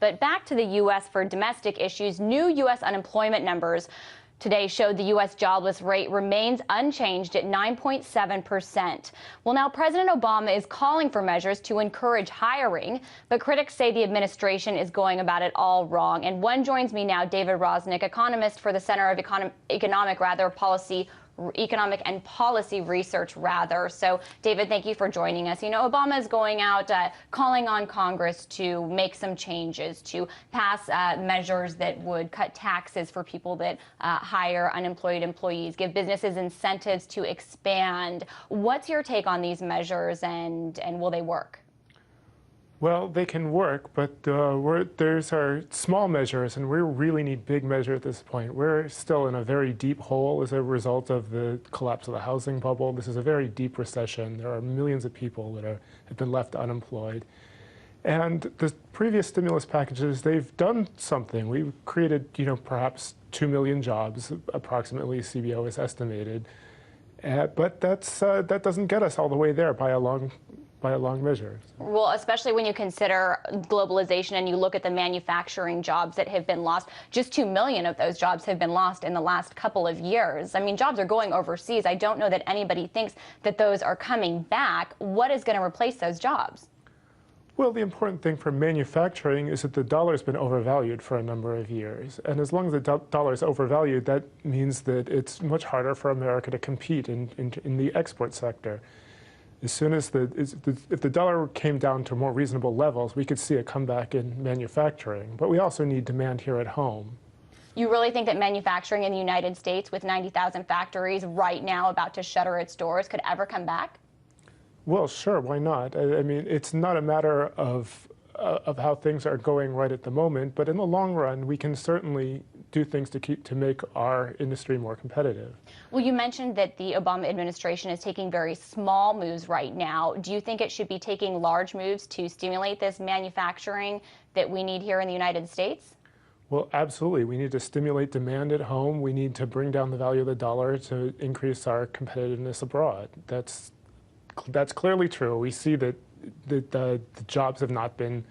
But back to the U.S. for domestic issues. New U.S. unemployment numbers today showed the U.S. jobless rate remains unchanged at 9.7%. Well, now President Obama is calling for measures to encourage hiring, but critics say the administration is going about it all wrong. And one joins me now, David Rosnick, economist for the Center of Economic and Policy Research. So, David, thank you for joining us. You know, Obama is going out calling on Congress to make some changes, to pass measures that would cut taxes for people that hire unemployed employees, give businesses incentives to expand. What's your take on these measures, and will they work? Well, they can work, but there's our small measures, and we really need big measures at this point. We're still in a very deep hole as a result of the collapse of the housing bubble. This is a very deep recession. There are millions of people that have been left unemployed. And the previous stimulus packages, they've done something. We've created, perhaps 2 million jobs, approximately, CBO has estimated. But that doesn't get us all the way there by a long measure. Well, especially when you consider globalization and you look at the manufacturing jobs that have been lost. Just 2 million of those jobs have been lost in the last couple of years. I mean, jobs are going overseas. I don't know that anybody thinks that those are coming back. What is going to replace those jobs? Well, the important thing for manufacturing is that the dollar's been overvalued for a number of years. And as long as the dollar is overvalued, that means that it's much harder for America to compete in the export sector. As soon as if the dollar came down to more reasonable levels, we could see a comeback in manufacturing. But we also need demand here at home. You really think that manufacturing in the United States, with 90,000 factories right now about to shutter its doors, could ever come back? Well, sure, why not? I mean, it's not a matter of how things are going right at the moment, but in the long run, we can certainly do things to make our industry more competitive. Well, you mentioned that the Obama administration is taking very small moves right now. Do you think it should be taking large moves to stimulate this manufacturing that we need here in the United States? Well, absolutely. We need to stimulate demand at home. We need to bring down the value of the dollar to increase our competitiveness abroad. That's clearly true. We see that the jobs have not been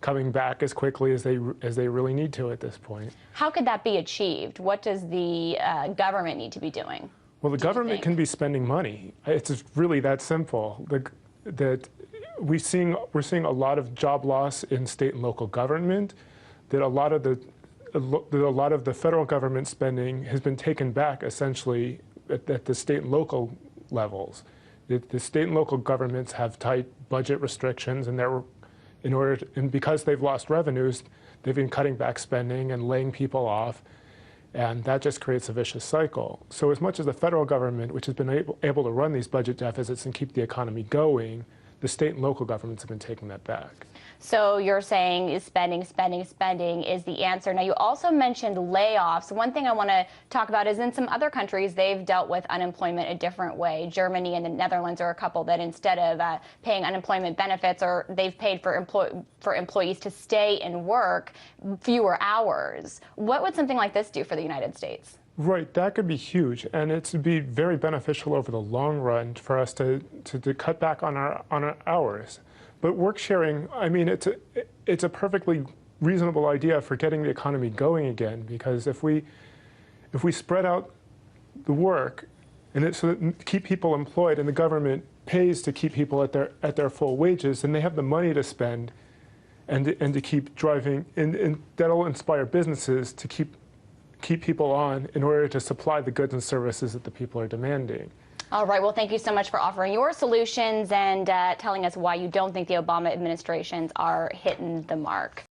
coming back as quickly as they really need to at this point. How could that be achieved? What does the government need to be doing? Well, the government can be spending money. It's really that simple. That we're seeing a lot of job loss in state and local government. That a lot of the federal government spending has been taken back essentially at the state and local levels. The state and local governments have tight budget restrictions, and because they've lost revenues, they've been cutting back spending and laying people off, and that just creates a vicious cycle. So as much as the federal government, which has been able to run these budget deficits and keep the economy going, the state and local governments have been taking that back. So you're saying spending is the answer. Now, you also mentioned layoffs. One thing I want to talk about is in some other countries, they've dealt with unemployment a different way. Germany and the Netherlands are a couple that instead of paying unemployment benefits, or they've paid for employees to stay and work fewer hours. What would something like this do for the United States? Right, that could be huge, and it would be very beneficial over the long run for us to cut back on our hours. But work sharing, I mean, it's a perfectly reasonable idea for getting the economy going again, because if we spread out the work and so that keep people employed, and the government pays to keep people at their full wages, and they have the money to spend and to keep driving, and that'll inspire businesses to keep people on in order to supply the goods and services that the people are demanding. All right. Well, thank you so much for offering your solutions and telling us why you don't think the Obama administrations are hitting the mark.